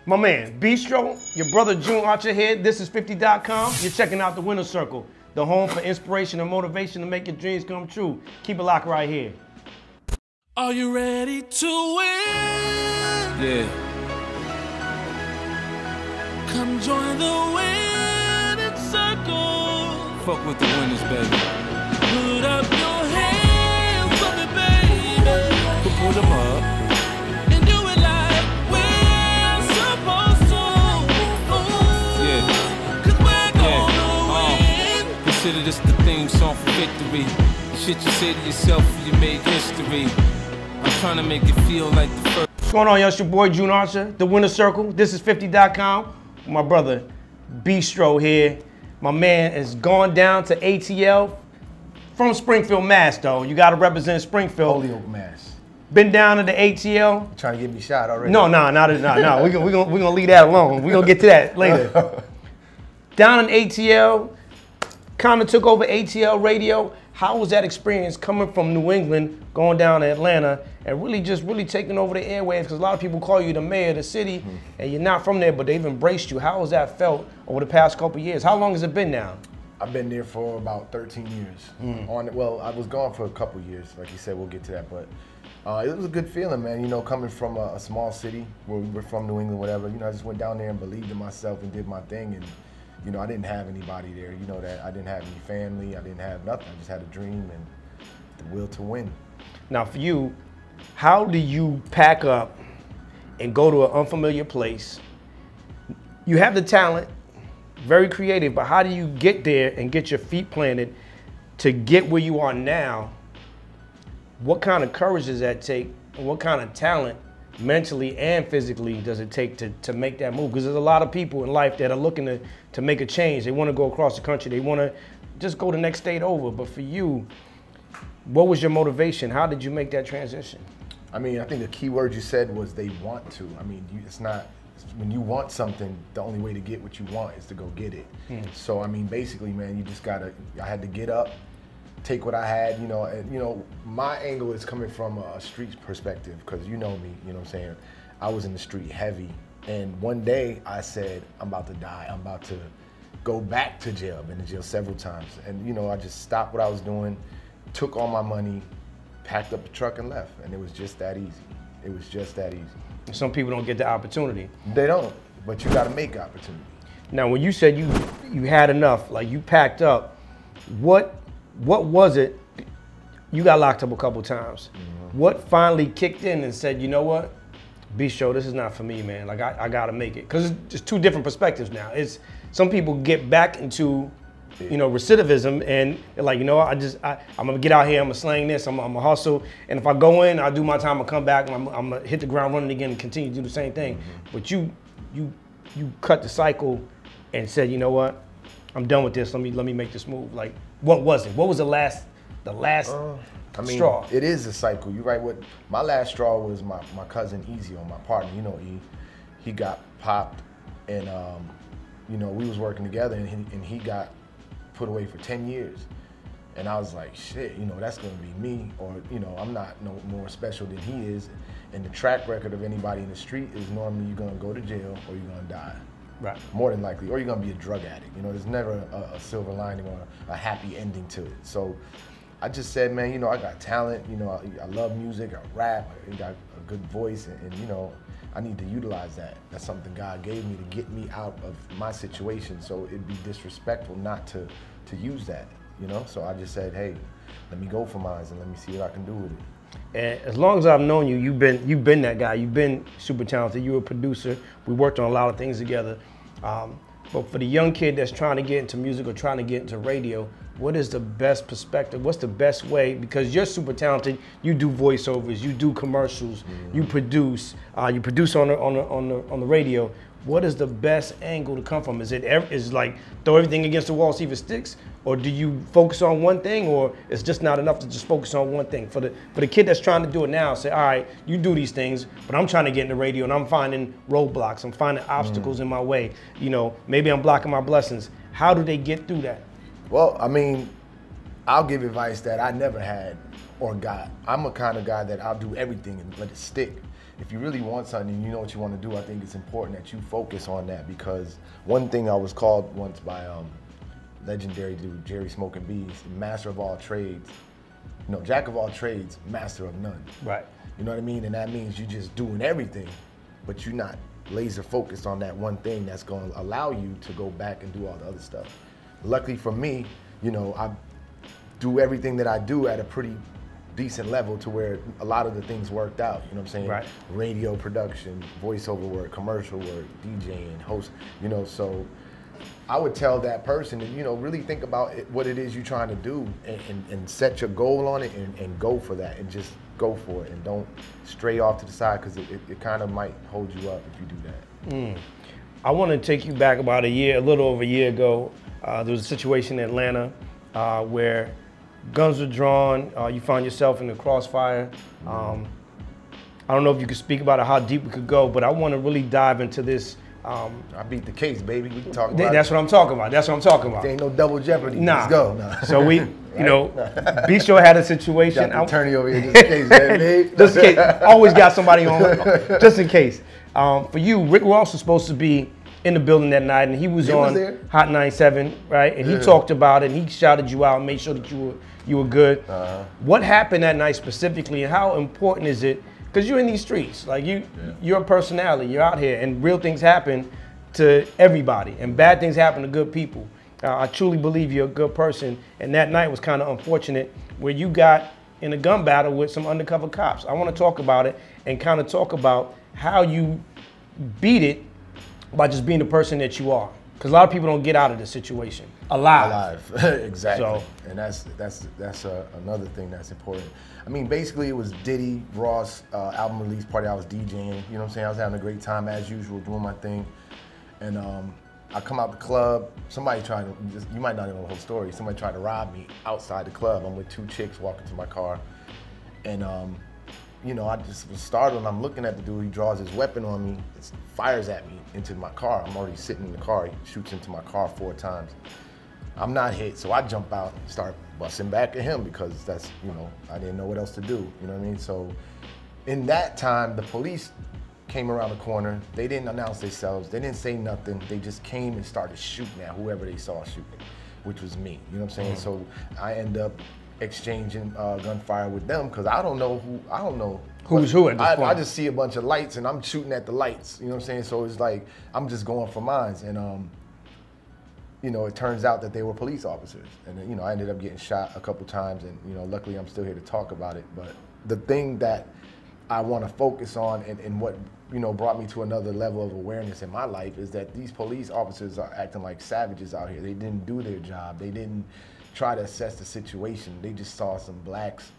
My man, Beestroh, your brother June Archer here. This is 50.com. You're checking out the Winner's Circle, the home for inspiration and motivation to make your dreams come true. Keep it locked right here. Are you ready to win? Yeah. Come join the winning circle. Fuck with the winners, baby. Put up your hands for me, baby. Put them up. And do it like we're supposed to. Yeah. 'Cause we're gonna win. Consider this the theme song for victory. The shit you say to yourself, you made history. I'm trying to make it feel like the first. What's going on, y'all? It's your boy June Archer, the Winner's Circle. This is 50.com. My brother Beestroh here. My man has gone down to ATL from Springfield, Mass. Though you got to represent Springfield. Holyoke, Mass. Been down to the ATL. You trying to get me shot already? No. We're gonna leave that alone. We're gonna get to that later. Down in ATL, kind of took over ATL radio. How was that experience coming from New England, going down to Atlanta, and really taking over the airwaves? Because a lot of people call you the mayor of the city, and you're not from there, but they've embraced you. How has that felt over the past couple years? How long has it been now? I've been there for about 13 years. Well, I was gone for a couple years. Like you said, we'll get to that. But it was a good feeling, man. You know, coming from a small city where we were from, New England, whatever. You know, I just went down there and believed in myself and did my thing. And you know, I didn't have anybody there. You know that I didn't have any family. I didn't have nothing. I just had a dream and the will to win. Now, for you, how do you pack up and go to an unfamiliar place? You have the talent, very creative, but how do you get there and get your feet planted to get where you are now? What kind of courage does that take? And what kind of talent, mentally and physically, does it take to make that move? Because there's a lot of people in life that are looking to make a change. They want to go across the country. They want to just go the next state over. But for you, what was your motivation? How did you make that transition? I mean, I think the key word you said was they want to. I mean, it's not, when you want something, the only way to get what you want is to go get it. So, I mean, basically, man, you just gotta, I had to get up, take what I had, you know, and, you know, my angle is coming from a street perspective, because you know me, you know what I'm saying? I was in the street heavy, and one day I said, I'm about to die. I'm about to go back to jail. I've been to jail several times. And, you know, I just stopped what I was doing, took all my money, packed up the truck and left. And it was just that easy. It was just that easy. Some people don't get the opportunity. They don't, but you gotta make opportunity. Now, when you said you had enough, like you packed up, what was it? You got locked up a couple times. What finally kicked in and said, you know what, Beestroh, this is not for me, man. Like I gotta make it. Because it's just two different perspectives now. It's some people get back into, you know, recidivism, and they're like, you know what, I'm gonna get out here, I'm gonna slang this, I'm gonna hustle, and if I go in, I do my time, I come back, and I'm gonna hit the ground running again and continue to do the same thing. But you cut the cycle and said, you know what, I'm done with this. Let me make this move. Like, what was it? What was the last I mean, straw? It is a cycle. You're right. What my last straw was my cousin Easy, on my partner. You know, he got popped, and you know, we was working together, and he got put away for 10 years. And I was like, shit, you know, that's gonna be me, or, you know, I'm not no more special than he is. And the track record of anybody in the street is normally you're gonna go to jail or you're gonna die. Right. More than likely, or you're gonna be a drug addict. You know, there's never a silver lining or a happy ending to it. So I just said, man, you know, I got talent, you know, I love music, I rap, I got a good voice, and you know, I need to utilize that. That's something God gave me to get me out of my situation. So it'd be disrespectful not to use that, you know? So I just said, hey, let me go for mine and let me see what I can do with it. And as long as I've known you, you've been that guy. You've been super talented. You're a producer. We worked on a lot of things together. But for the young kid that's trying to get into music or trying to get into radio, what is the best perspective? What's the best way? Because you're super talented. You do voiceovers. You do commercials. You produce. You produce on the radio. What is the best angle to come from? Is it like throw everything against the wall, see if it sticks, or do you focus on one thing, or it's just not enough to just focus on one thing? For the kid that's trying to do it now, say, all right, you do these things, but I'm trying to get in the radio and I'm finding roadblocks, I'm finding obstacles in my way. You know, maybe I'm blocking my blessings. How do they get through that? Well, I mean, I'll give advice that I never had or guy. I'm a kind of guy that I'll do everything and let it stick. If you really want something and you know what you want to do, I think it's important that you focus on that, because one thing I was called once by legendary dude, Jerry Smoking Bees, master of all trades. You know, jack of all trades, master of none. Right. You know what I mean? And that means you're just doing everything, but you're not laser focused on that one thing that's going to allow you to go back and do all the other stuff. Luckily for me, you know, I do everything that I do at a pretty decent level to where a lot of the things worked out, you know what I'm saying? Right. Radio production, voiceover work, commercial work, DJing, host, you know, so I would tell that person to, you know, really think about what it is you're trying to do and set your goal on it and go for that and just go for it and don't stray off to the side, because it kind of might hold you up if you do that. I want to take you back about a little over a year ago. There was a situation in Atlanta where guns were drawn. You found yourself in the crossfire. I don't know if you could speak about it, how deep we could go, but I want to really dive into this. I beat the case, baby. We can talk about That's what I'm talking about. That's what I'm talking about. There ain't no double jeopardy. Nah. Let's go. Nah. So we, you know, Beestroh had a situation. Got the attorney over here just in case, baby. Just in case. Always got somebody on, just in case. For you, Rick Ross was supposed to be in the building that night, and he was on there? Hot 97, right? And he talked about it, and he shouted you out, and made sure that you were good. What happened that night specifically, and how important is it? Because you're in these streets, like you're a personality, you're out here, and real things happen to everybody, and bad things happen to good people. I truly believe you're a good person, and that night was kind of unfortunate where you got in a gun battle with some undercover cops. I want to talk about it and kind of talk about how you beat it by just being the person that you are. Because a lot of people don't get out of this situation alive. Exactly. So, and that's another thing that's important. I mean, basically it was Diddy, Ross, album release party. I was DJing, you know what I'm saying? I was having a great time as usual, doing my thing. And I come out the club, somebody tried to, you might not know the whole story, somebody tried to rob me outside the club. I'm with two chicks walking to my car. And you know, I just was startled, and I'm looking at the dude, he draws his weapon on me, fires at me into my car. I'm already sitting in the car, he shoots into my car 4 times. I'm not hit, so I jump out and start busting back at him because that's, you know, I didn't know what else to do, you know what I mean? So in that time, the police came around the corner. They didn't announce themselves, they didn't say nothing. They just came and started shooting at whoever they saw shooting, which was me, you know what I'm saying? So I end up exchanging gunfire with them because I don't know who's who at this point. I just see a bunch of lights and I'm shooting at the lights, you know what I'm saying? So it's like, I'm just going for mines. And you know, it turns out that they were police officers. And you know, I ended up getting shot a couple times, and you know, luckily I'm still here to talk about it. But the thing that I want to focus on and what, you know, brought me to another level of awareness in my life is that these police officers are acting like savages out here. They didn't do their job. They didn't try to assess the situation. They just saw some blacks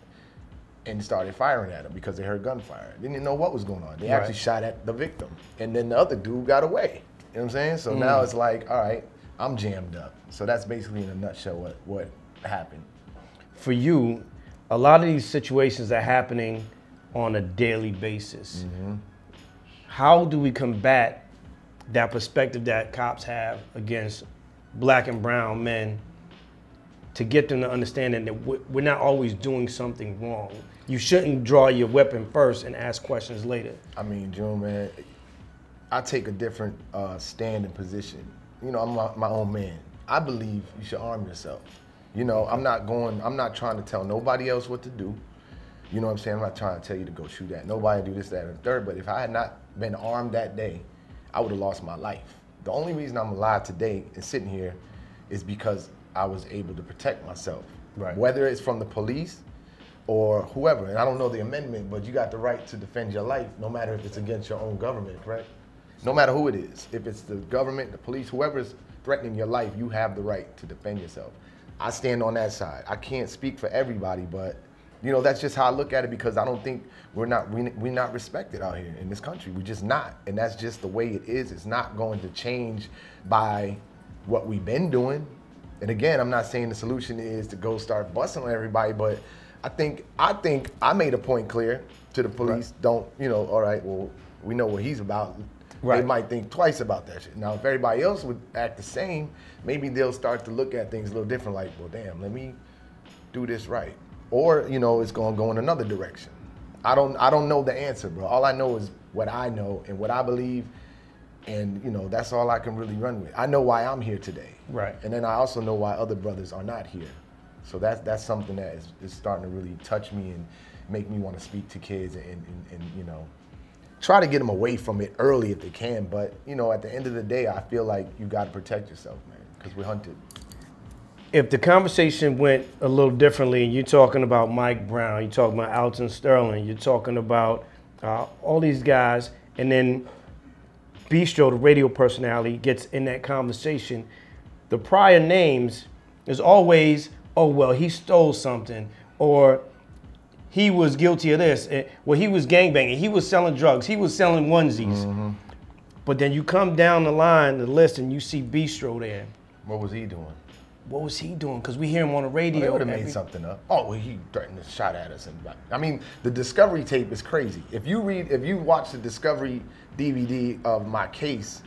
and started firing at them because they heard gunfire. They didn't know what was going on. They actually shot at the victim. And then the other dude got away. You know what I'm saying? So now it's like, all right, I'm jammed up. So that's basically in a nutshell what happened. For you, a lot of these situations are happening on a daily basis. How do we combat that perspective that cops have against black and brown men to get them to understand that we're not always doing something wrong? You shouldn't draw your weapon first and ask questions later. I mean, June, man, I take a different stand and position. You know, I'm my own man. I believe you should arm yourself. You know, I'm not trying to tell nobody else what to do. You know what I'm saying? I'm not trying to tell you to go shoot at nobody, do this, that, and the third, but if I had not been armed that day, I would have lost my life. The only reason I'm alive today and sitting here is because I was able to protect myself. Right. Whether it's from the police or whoever, and I don't know the amendment, but you got the right to defend your life no matter if it's against your own government, correct? No matter who it is. If it's the government, the police, whoever is threatening your life, you have the right to defend yourself. I stand on that side. I can't speak for everybody, but you know, that's just how I look at it, because I don't think we're not respected out here in this country. We're just not, and that's just the way it is. It's not going to change by what we've been doing. And again, I'm not saying the solution is to go start busting on everybody, but I think I made a point clear to the police. Right. Don't, you know, all right, well, we know what he's about. Right. They might think twice about that shit. Now, if everybody else would act the same, maybe they'll start to look at things a little different, like, well, damn, let me do this right. or you know, it's gonna go in another direction. I don't know the answer, bro. All I know is what I know and what I believe, and you know, that's all I can really run with. I know why I'm here today, Right. and then I also know why other brothers are not here. So that's something that is starting to really touch me and make me want to speak to kids and you know, try to get them away from it early if they can. But you know, at the end of the day, I feel like you got to protect yourself, man, because we're hunted. If the conversation went a little differently, and you're talking about Mike Brown, you're talking about Alton Sterling, you're talking about all these guys, and then Beestroh, the radio personality, gets in that conversation, the prior names is always, oh, well, he stole something, or he was guilty of this. Well, he was gangbanging, he was selling drugs, he was selling onesies. But then you come down the line, the list, and you see Beestroh there. What was he doing? What was he doing? Because we hear him on the radio. They would have made something up. Oh, well, he threatened to shot at us. And I mean, the Discovery tape is crazy. If you watch the Discovery DVD of my case,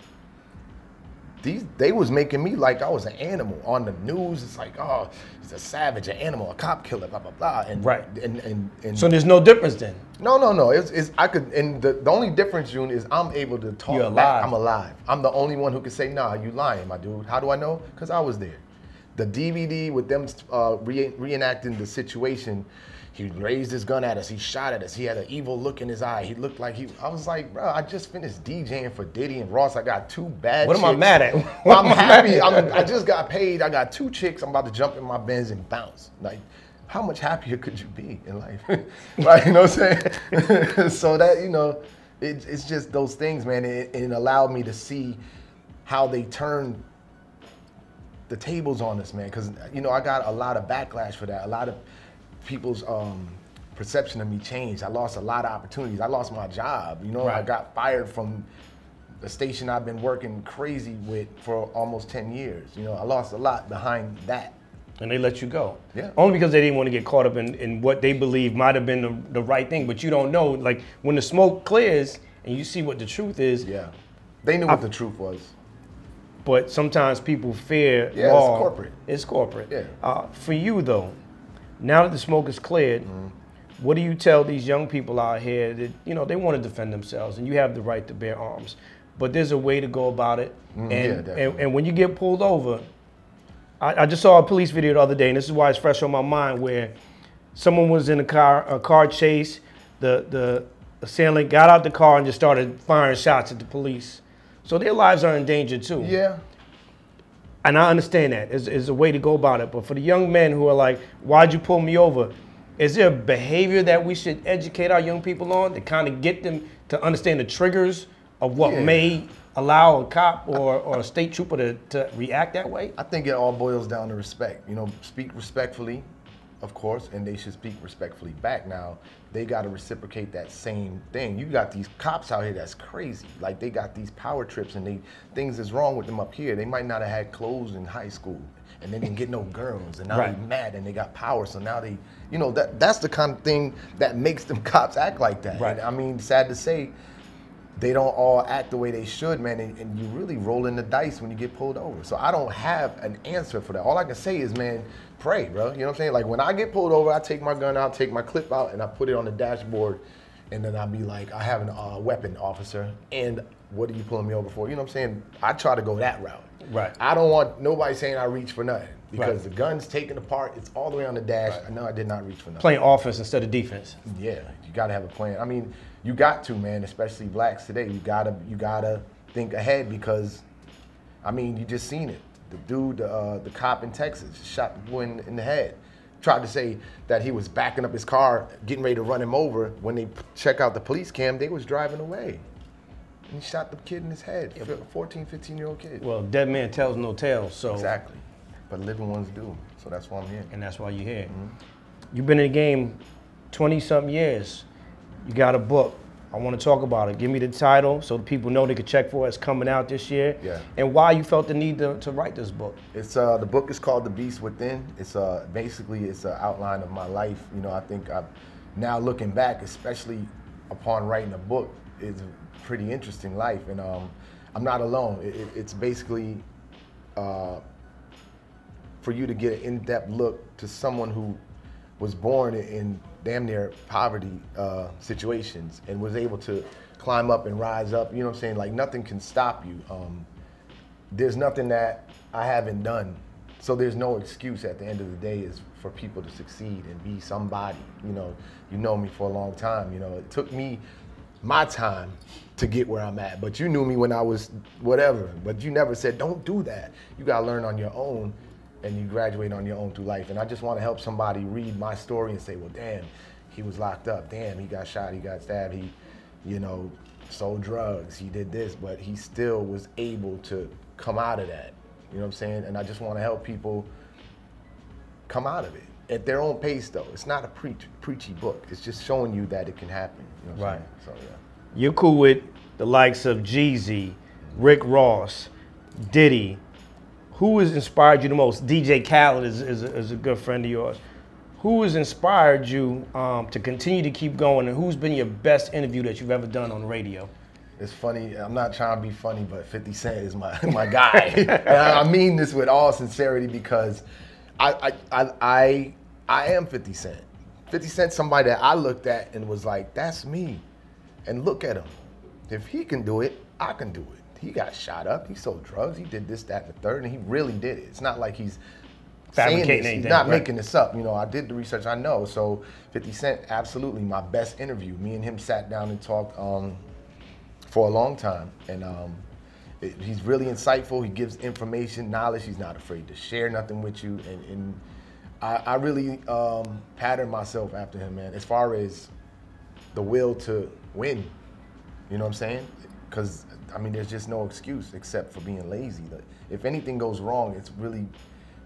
they was making me like I was an animal on the news. It's like, oh, he's a savage, an animal, a cop killer, blah blah blah. And right. And so there's no difference then. No. It's I could, and the only difference, June, is I'm able to talk You're back. alive. I'm alive. I'm the only one who can say, nah, you lying, my dude. How do I know? Because I was there. The DVD with them reenacting the situation, he raised his gun at us, he shot at us, he had an evil look in his eye. He looked like I was like, bro, I just finished DJing for Diddy and Ross. I got 2 bad What chicks. am I mad at? I'm happy. I just got paid. I got 2 chicks. I'm about to jump in my Benz and bounce. Like, how much happier could you be in life? Right, you know what I'm saying? So that, you know, it's just those things, man. It allowed me to see how they turn the tables on us, man, because you know, I got a lot of backlash for that. A lot of people's perception of me changed. I lost a lot of opportunities. I lost my job. You know, Right. I got fired from the station I've been working crazy with for almost 10 years. You know, I lost a lot behind that. And they let you go. Yeah. Only because they didn't want to get caught up in what they believe might have been the right thing, but you don't know. Like when the smoke clears and you see what the truth is. Yeah, they knew what the truth was. But sometimes people fear Yeah, law. it's corporate. It's corporate. Yeah. For you though, now that the smoke is cleared, what do you tell these young people out here that, you know, they want to defend themselves and you have the right to bear arms, but there's a way to go about it. And when you get pulled over, I just saw a police video the other day, and this is why it's fresh on my mind, where someone was in a car chase, the assailant got out the car and just started firing shots at the police. So their lives are in danger too. Yeah. And I understand that. It's a way to go about it. But for the young men who are like, why'd you pull me over? Is there a behavior that we should educate our young people on to kind of get them to understand the triggers of what may allow a cop or a state trooper to react that way? I think it all boils down to respect. You know, speak respectfully, of course, and they should speak respectfully back. Now, they got to reciprocate that same thing. You got these cops out here that's crazy. Like, they got these power trips and things is wrong with them up here. They might not have had clothes in high school and they didn't get no girls, and now they mad and they got power, so now they, you know, that's the kind of thing that makes them cops act like that. Right. And, I mean, sad to say, they don't all act the way they should, man, and you really rolling the dice when you get pulled over. So I don't have an answer for that. All I can say is, man, pray, bro. You know what I'm saying? Like, when I get pulled over, I take my gun out, take my clip out, and I put it on the dashboard, and then I'll be like, I have a weapon, officer, and what are you pulling me over for? You know what I'm saying? I try to go that route. Right. I don't want nobody saying I reach for nothing, because the gun's taken apart, it's all the way on the dash. I know I did not reach for nothing. Playing offense instead of defense. Yeah, you gotta have a plan. I mean, you got to, man, especially blacks today. You gotta think ahead, because, I mean, you just seen it. The dude, the cop in Texas, shot the boy in the head. Tried to say that he was backing up his car, getting ready to run him over. When they check out the police cam, they was driving away. And he shot the kid in his head, a 14, 15-year-old kid. Well, dead man tells no tales, so. Exactly. But living ones do, so that's why I'm here. And that's why you're here. You've been in the game 20-something years. You got a book. I want to talk about it. Give me the title so the people know they can check for it. It's coming out this year. Yeah. And why you felt the need to write this book. It's the book is called The Beast Within. It's basically it's an outline of my life. You know, I think now looking back, especially upon writing a book, it's a pretty interesting life, and I'm not alone. It's basically for you to get an in-depth look to someone who was born in damn near poverty situations and was able to climb up and rise up. You know what I'm saying? Like nothing can stop you. There's nothing that I haven't done. So there's no excuse at the end of the day is for people to succeed and be somebody. You know me for a long time. You know, it took me my time to get where I'm at. But you knew me when I was whatever. But you never said, don't do that. You gotta learn on your own and you graduate on your own through life. And I just wanna help somebody read my story and say, well, damn, he was locked up. Damn, he got shot, he got stabbed, he, sold drugs, he did this, but he still was able to come out of that. You know what I'm saying? And I just want to help people come out of it at their own pace, though. It's not a preachy book. It's just showing you that it can happen. You know what I'm saying? So, yeah. You're cool with the likes of Jeezy, Rick Ross, Diddy. Who has inspired you the most? DJ Khaled is a good friend of yours. Who has inspired you to continue to keep going, and who's been your best interview that you've ever done on radio? It's funny, I'm not trying to be funny, but 50 Cent is my guy. And I mean this with all sincerity because I am 50 Cent. 50 Cent's somebody that I looked at and was like, that's me. And look at him. If he can do it, I can do it. He got shot up, he sold drugs, he did this, that, and the third, and he really did it. It's not like he's fabricating anything. He's not making this up. I did the research, I know. So 50 Cent, absolutely my best interview. Me and him sat down and talked for a long time, and he's really insightful. He gives information, knowledge. He's not afraid to share nothing with you, and I really pattern myself after him, man, as far as the will to win. You know what I'm saying? Because, I mean, there's just no excuse except for being lazy. If anything goes wrong, it's really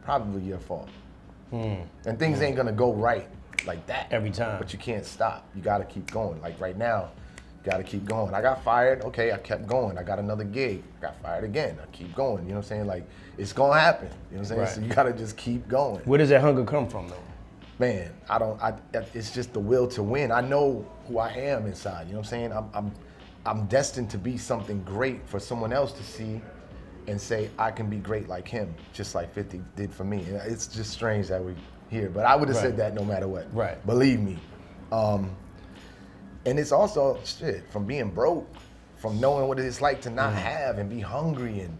probably your fault. And things ain't gonna go right like that. Every time. But you can't stop. You gotta keep going. Like right now, got to keep going. I got fired, okay, I kept going. I got another gig, got fired again. I keep going, you know what I'm saying? Like, it's gonna happen, you know what I'm saying? Right. So you gotta just keep going. Where does that hunger come from, though? Man, it's just the will to win. I know who I am inside, you know what I'm saying? I'm destined to be something great for someone else to see and say, I can be great like him, just like 50 did for me. And it's just strange that we're here, but I would have said that no matter what. Right. Believe me. And it's also, from being broke, from knowing what it's like to not have and be hungry and,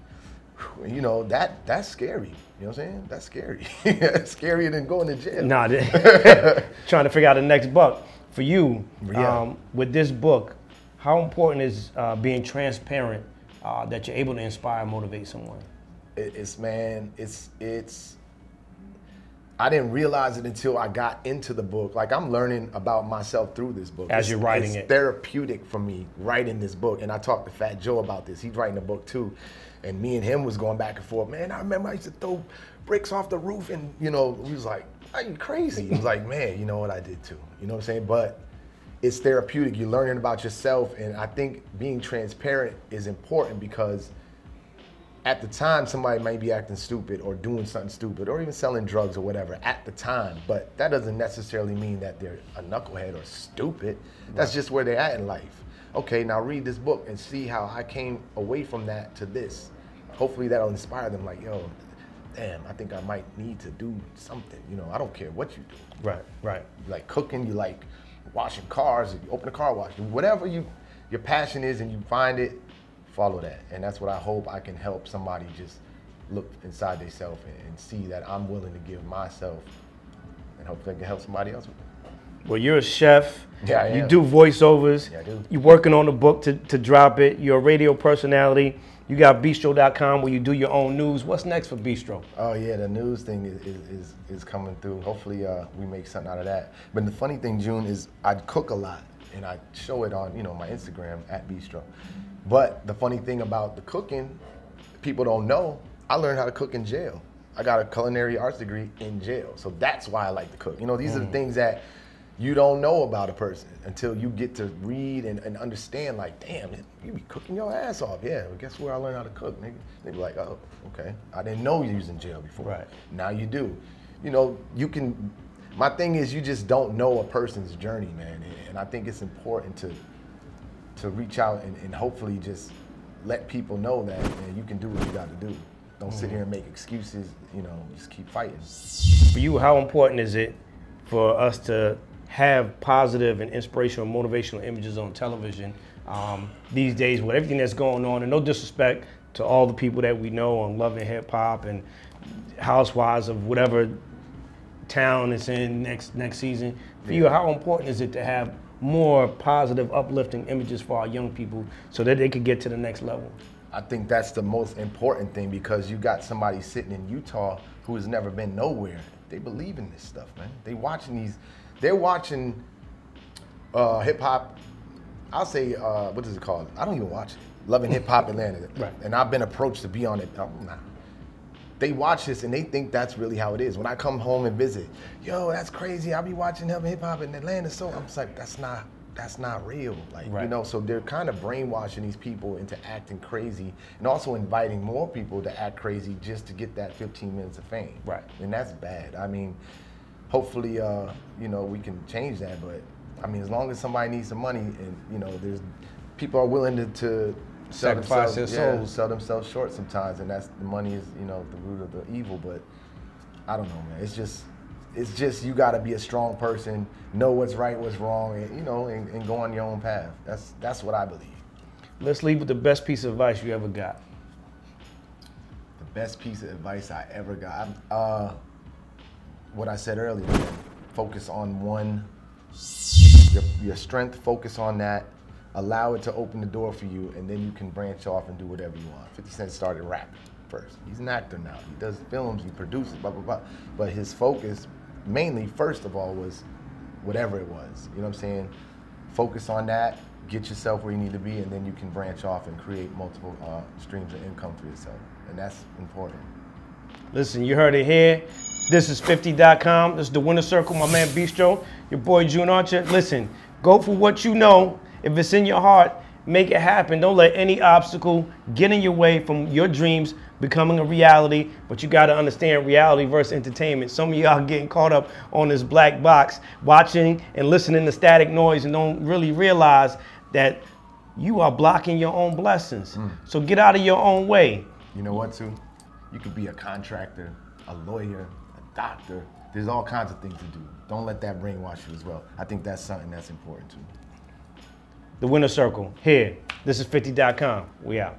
that's scary. You know what I'm saying? That's scary. It's scarier than going to jail. Nah, trying to figure out the next buck. For you, with this book, how important is being transparent that you're able to inspire and motivate someone? I didn't realize it until I got into the book. Like, I'm learning about myself through this book. As you're writing it. It's therapeutic for me writing this book. And I talked to Fat Joe about this. He's writing a book too. And me and him was going back and forth. Man, I remember I used to throw bricks off the roof and, we was like, are you crazy? He was like, man, you know what, I did too. You know what I'm saying? But it's therapeutic. You're learning about yourself. And I think being transparent is important because at the time, somebody might be acting stupid or doing something stupid or even selling drugs or whatever at the time, but that doesn't necessarily mean that they're a knucklehead or stupid. That's just where they're at in life. Okay, now read this book and see how I came away from that to this. Hopefully that'll inspire them like, yo, damn, I think I might need to do something. I don't care what you do. Right. You like cooking, you like washing cars, you open a car wash, whatever your passion is and you find it, follow that. And that's what I hope I can help somebody just look inside themselves and see that I'm willing to give myself, and hopefully I can help somebody else with it. Well, you're a chef. Yeah, I am. You do voiceovers. Yeah, I do. You're working on the book to drop it. You're a radio personality. You got Beestroh.com where you do your own news. What's next for Beestroh? Oh yeah, the news thing is coming through. Hopefully we make something out of that. But the funny thing, June, is I cook a lot and I show it on my Instagram at Beestroh. But the funny thing about the cooking, people don't know, I learned how to cook in jail. I got a culinary arts degree in jail. So that's why I like to cook. These are the things that you don't know about a person until you get to read and understand, like, damn, you be cooking your ass off. Yeah, well, guess where I learned how to cook, nigga? They be like, oh, okay. I didn't know you was in jail before. Right. Now you do. You can, my thing is you just don't know a person's journey, man. And I think it's important to reach out and hopefully just let people know that, man, you can do what you got to do. Don't sit here and make excuses, just keep fighting. For you, how important is it for us to have positive and inspirational, motivational images on television these days with everything that's going on. And no disrespect to all the people that we know on Love and Hip Hop and Housewives of whatever town it's in next season. For you, how important is it to have more positive, uplifting images for our young people so that they could get to the next level? I think that's the most important thing, because you got somebody sitting in Utah who has never been nowhere. They believe in this stuff, man. They're watching hip hop. I'll say, what is it called? I don't even watch it. Love and Hip Hop Atlanta. Right. And I've been approached to be on it. Nah. They watch this and they think that's really how it is. When I come home and visit, yo, that's crazy. I'll be watching Love and Hip Hop in Atlanta. So I'm just like, that's not real. Like, right. you know, so they're kind of brainwashing these people into acting crazy, and also inviting more people to act crazy just to get that 15 minutes of fame. Right. And that's bad. I mean, hopefully, you know, we can change that. But I mean, as long as somebody needs some money, and you know, there's people are willing to sacrifice their souls, sell themselves short sometimes, and that's the money is, you know, the root of the evil. But I don't know, man. It's just you got to be a strong person, know what's right, what's wrong, and you know, and go on your own path. That's what I believe. Let's leave with the best piece of advice you ever got. The best piece of advice I ever got. What I said earlier, focus on your strength, focus on that, allow it to open the door for you, and then you can branch off and do whatever you want. 50 Cent started rapping first. He's an actor now. He does films, he produces, blah, blah, blah. But his focus, mainly, first of all, was whatever it was. You know what I'm saying? Focus on that, get yourself where you need to be, and then you can branch off and create multiple streams of income for yourself. And that's important. Listen, you heard it here. This is 50.com. This is the Winner Circle, my man Beestroh, your boy June Archer. Listen, go for what you know. If it's in your heart, make it happen. Don't let any obstacle get in your way from your dreams becoming a reality. But you got to understand reality versus entertainment. Some of y'all getting caught up on this black box, watching and listening to static noise and don't really realize that you are blocking your own blessings. So get out of your own way. You know what, too? You could be a contractor, a lawyer, a doctor. There's all kinds of things to do. Don't let that brainwash you as well. I think that's something that's important, too. The Winner Circle, here. This is 50.com. We out.